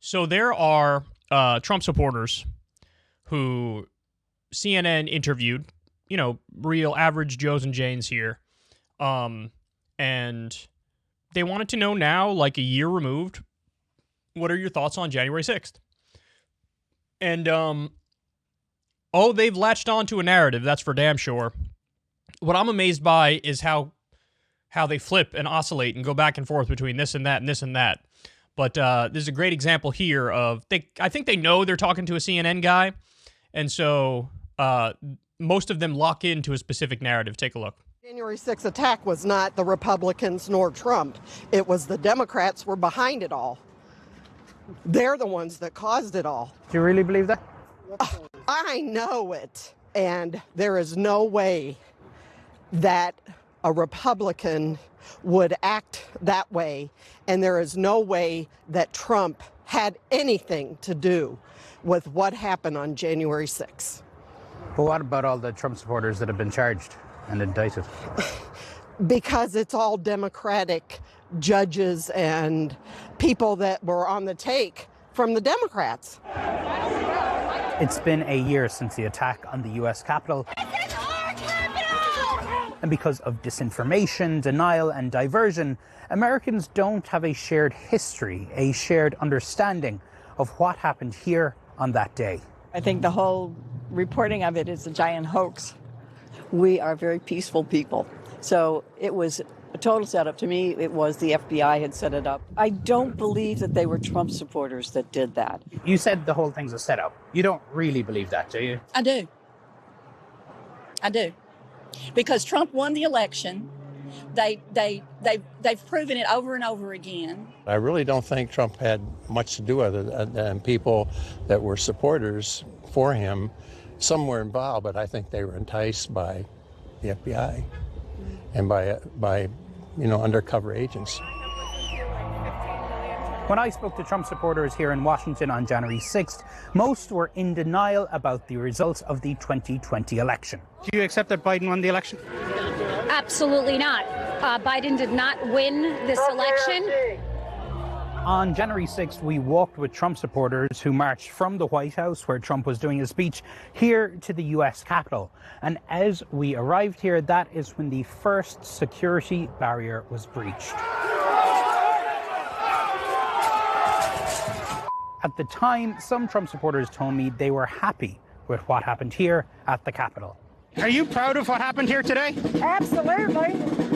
So there are Trump supporters who CNN interviewed, real average Joes and Janes here. And they wanted to know now, like a year removed, what are your thoughts on January 6th? And, they've latched on to a narrative, that's for damn sure. What I'm amazed by is how they flip and oscillate and go back and forth between this and that and this and that. But there's a great example here of, I think they know they're talking to a CNN guy, and so most of them lock into a specific narrative. Take a look. January 6th attack was not the Republicans nor Trump. It was the Democrats were behind it all. They're the ones that caused it all. Do you really believe that? I know it. And there is no way that a Republican would act that way. And there is no way that Trump had anything to do with what happened on January 6th. But what about all the Trump supporters that have been charged and indicted? Because it's all Democratic judges and people that were on the take from the Democrats. It's been a year since the attack on the U.S. Capitol. And because of disinformation, denial, and diversion, Americans don't have a shared history, a shared understanding of what happened here on that day. I think the whole reporting of it is a giant hoax. We are very peaceful people. So it was a total setup. To me, it was the FBI had set it up. I don't believe that they were Trump supporters that did that. You said the whole thing's a setup. You don't really believe that, do you? I do. Because Trump won the election. They've proven it over and over again. I really don't think Trump had much to do with it, and people that were supporters for him, some were involved, but I think they were enticed by the FBI and by undercover agents. When I spoke to Trump supporters here in Washington on January 6th, most were in denial about the results of the 2020 election. Do you accept that Biden won the election? Absolutely not. Biden did not win this election. On January 6th, we walked with Trump supporters who marched from the White House, where Trump was doing his speech, here to the U.S. Capitol. And as we arrived here, that is when the first security barrier was breached. At the time, some Trump supporters told me they were happy with what happened here at the Capitol. Are you proud of what happened here today? Absolutely.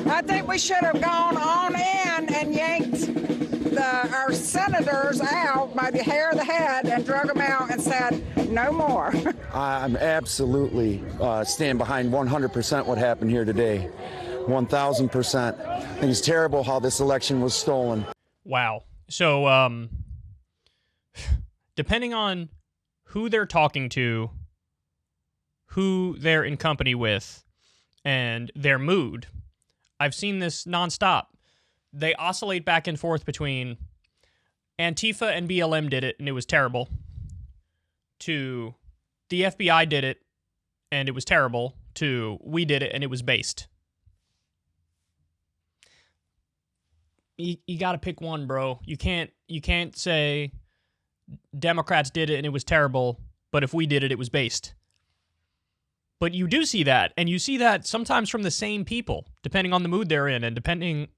I think we should have gone on in and yanked our senators out by the hair of the head and drug them out and said, no more. I'm absolutely stand behind 100% what happened here today. 1,000%. I think it's terrible how this election was stolen. Wow. So, depending on who they're talking to, who they're in company with, and their mood, I've seen this nonstop. They oscillate back and forth between Antifa and BLM did it and it was terrible, to the FBI did it and it was terrible, to we did it and it was based. You got to pick one, bro. You can't say Democrats did it and it was terrible, but if we did it, it was based. But you do see that, and you see that sometimes from the same people, depending on the mood they're in and depending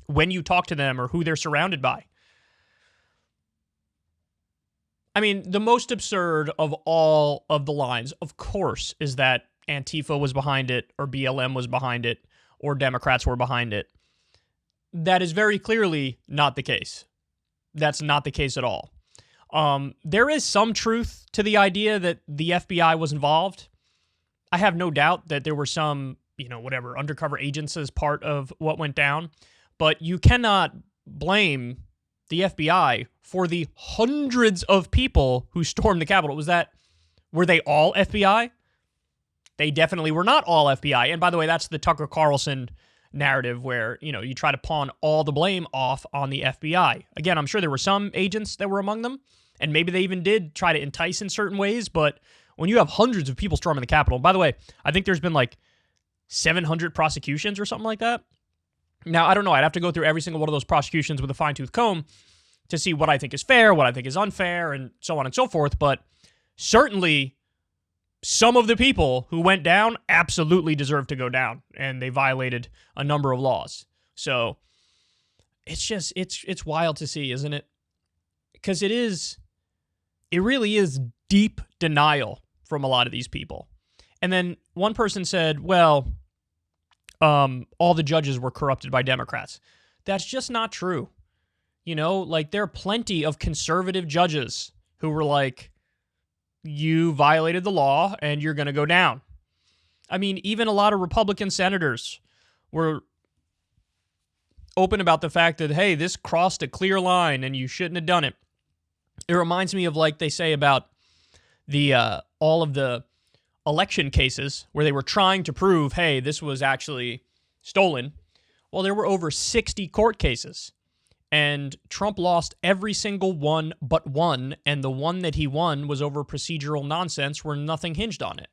when you talk to them or who they're surrounded by. I mean, the most absurd of all of the lines, of course, is that Antifa was behind it, or BLM was behind it, or Democrats were behind it. That is very clearly not the case. That's not the case at all. There is some truth to the idea that the FBI was involved. I have no doubt that there were some, undercover agents as part of what went down. But you cannot blame the FBI for the hundreds of people who stormed the Capitol. Were they all FBI? They definitely were not all FBI. And by the way, that's the Tucker Carlson narrative where, you try to pawn all the blame off on the FBI. Again, I'm sure there were some agents that were among them, and maybe they even did try to entice in certain ways, but when you have hundreds of people storming the Capitol, by the way, I think there's been like 700 prosecutions or something like that. Now, I don't know. I'd have to go through every single one of those prosecutions with a fine-tooth comb to see what I think is fair, what I think is unfair, and so on and so forth. But certainly some of the people who went down absolutely deserve to go down, and they violated a number of laws. So it's wild to see, isn't it? Because it really is deep denial from a lot of these people. And then one person said, well, all the judges were corrupted by Democrats. That's just not true. You know, like, there are plenty of conservative judges who were like, you violated the law and you're going to go down. I mean, even a lot of Republican senators were open about the fact that, hey, this crossed a clear line and you shouldn't have done it. It reminds me of, like they say about the all of the election cases where they were trying to prove, hey, this was actually stolen. Well, there were over 60 court cases, and Trump lost every single one but one, and the one that he won was over procedural nonsense where nothing hinged on it.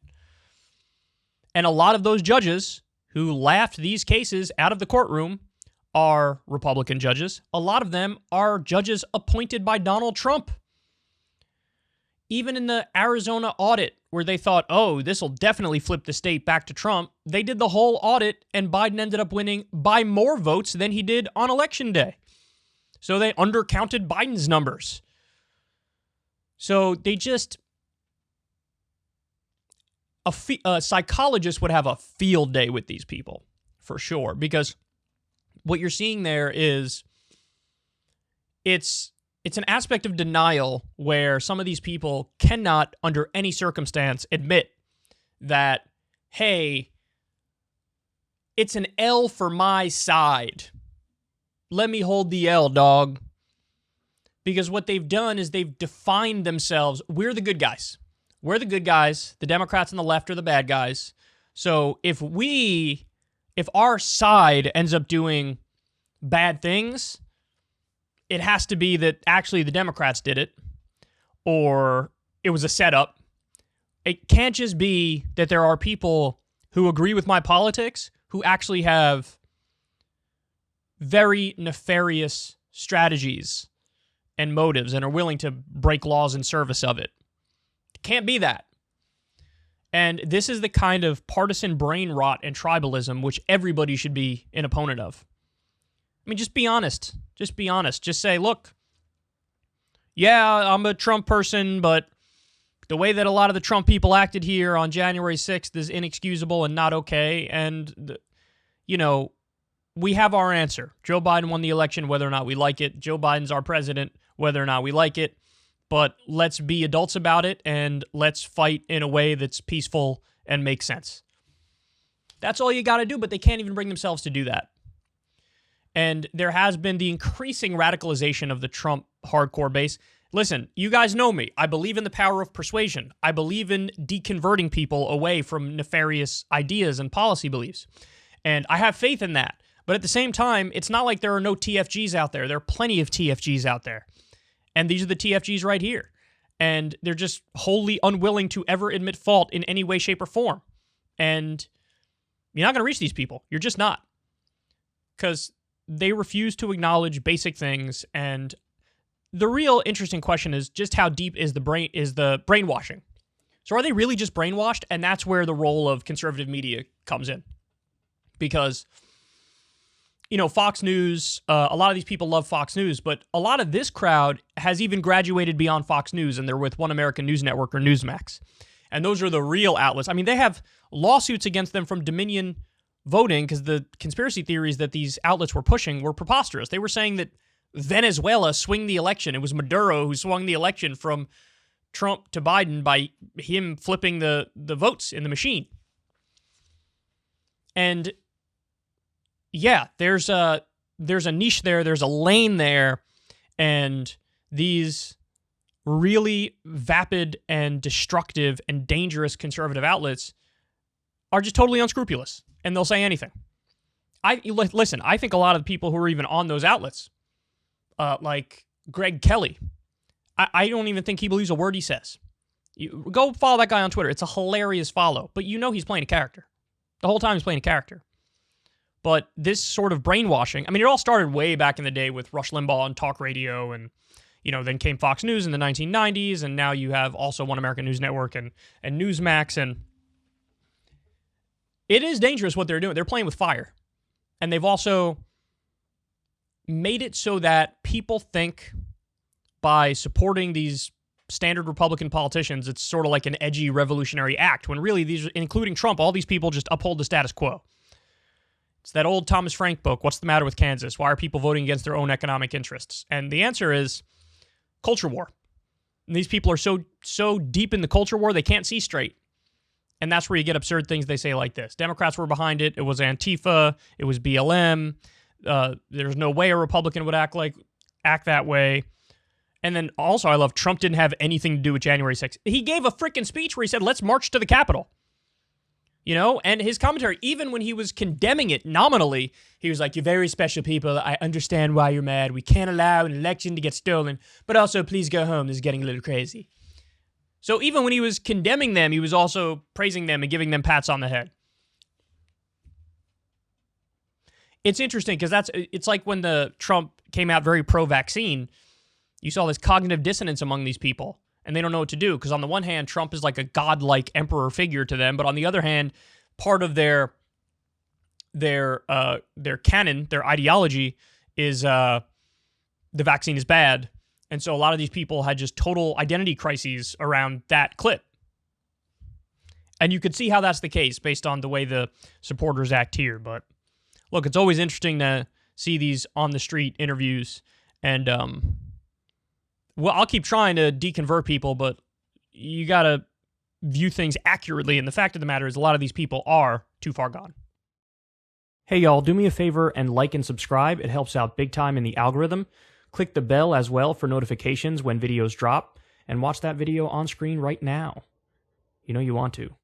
And a lot of those judges who laughed these cases out of the courtroom are Republican judges. A lot of them are judges appointed by Donald Trump. Even in the Arizona audit, where they thought, oh, this will definitely flip the state back to Trump, they did the whole audit, and Biden ended up winning by more votes than he did on Election Day. So they undercounted Biden's numbers. So they just... A psychologist would have a field day with these people, for sure, because what you're seeing there is it's an aspect of denial where some of these people cannot, under any circumstance, admit that, hey, it's an L for my side. Let me hold the L, dog. Because what they've done is they've defined themselves. We're the good guys. We're the good guys. The Democrats on the left are the bad guys. So if our side ends up doing bad things, it has to be that actually the Democrats did it, or it was a setup. It can't just be that there are people who agree with my politics who actually have very nefarious strategies and motives and are willing to break laws in service of it. It can't be that. And this is the kind of partisan brain rot and tribalism which everybody should be an opponent of. I mean, just be honest. Just be honest. Just say, look, yeah, I'm a Trump person, but the way that a lot of the Trump people acted here on January 6th is inexcusable and not okay. And, we have our answer. Joe Biden won the election, whether or not we like it. Joe Biden's our president, whether or not we like it. But let's be adults about it, and let's fight in a way that's peaceful and makes sense. That's all you got to do, but they can't even bring themselves to do that. And there has been the increasing radicalization of the Trump hardcore base. Listen, you guys know me. I believe in the power of persuasion. I believe in deconverting people away from nefarious ideas and policy beliefs. And I have faith in that. But at the same time, it's not like there are no TFGs out there. There are plenty of TFGs out there. And these are the TFGs right here. And they're just wholly unwilling to ever admit fault in any way, shape, or form. And you're not going to reach these people. You're just not. Because they refuse to acknowledge basic things. And the real interesting question is just how deep is the brainwashing. So are they really just brainwashed? And that's where the role of conservative media comes in. Because, Fox News, a lot of these people love Fox News, but a lot of this crowd has even graduated beyond Fox News, and they're with One American News Network or Newsmax. And those are the real outlets. I mean, they have lawsuits against them from Dominion Voting because the conspiracy theories that these outlets were pushing were preposterous. They were saying that Venezuela swung the election. It was Maduro who swung the election from Trump to Biden by him flipping the votes in the machine. And yeah, there's a niche there, there's a lane there, and these really vapid and destructive and dangerous conservative outlets are just totally unscrupulous, and they'll say anything. Listen, I think a lot of the people who are even on those outlets, like Greg Kelly, I don't even think he believes a word he says. You go follow that guy on Twitter. It's a hilarious follow, but he's playing a character. The whole time he's playing a character. But this sort of brainwashing, I mean, it all started way back in the day with Rush Limbaugh and talk radio and Then came Fox News in the 1990s, and now you have also One American News Network and Newsmax, and it is dangerous what they're doing. They're playing with fire. And they've also made it so that people think by supporting these standard Republican politicians, it's sort of like an edgy revolutionary act, when really these, including Trump, all these people just uphold the status quo. It's that old Thomas Frank book, What's the Matter with Kansas? Why are people voting against their own economic interests? And the answer is culture war. And these people are so deep in the culture war, they can't see straight. And that's where you get absurd things they say like this. Democrats were behind it. It was Antifa. It was BLM. There's no way a Republican would act that way. And then also, I love Trump didn't have anything to do with January 6th. He gave a freaking speech where he said, let's march to the Capitol. And his commentary, even when he was condemning it nominally, he was like, you're very special people. I understand why you're mad. We can't allow an election to get stolen. But also, please go home. This is getting a little crazy. So even when he was condemning them, he was also praising them and giving them pats on the head. It's interesting because it's like when the Trump came out very pro-vaccine, you saw this cognitive dissonance among these people, and they don't know what to do because on the one hand, Trump is like a godlike emperor figure to them, but on the other hand, part of their canon, their ideology is the vaccine is bad. And so a lot of these people had just total identity crises around that clip. And you could see how that's the case based on the way the supporters act here. But look, it's always interesting to see these on the street interviews. And, I'll keep trying to deconvert people, but you got to view things accurately. And the fact of the matter is a lot of these people are too far gone. Hey, y'all, do me a favor and like and subscribe. It helps out big time in the algorithm. Click the bell as well for notifications when videos drop, and watch that video on screen right now. You know you want to.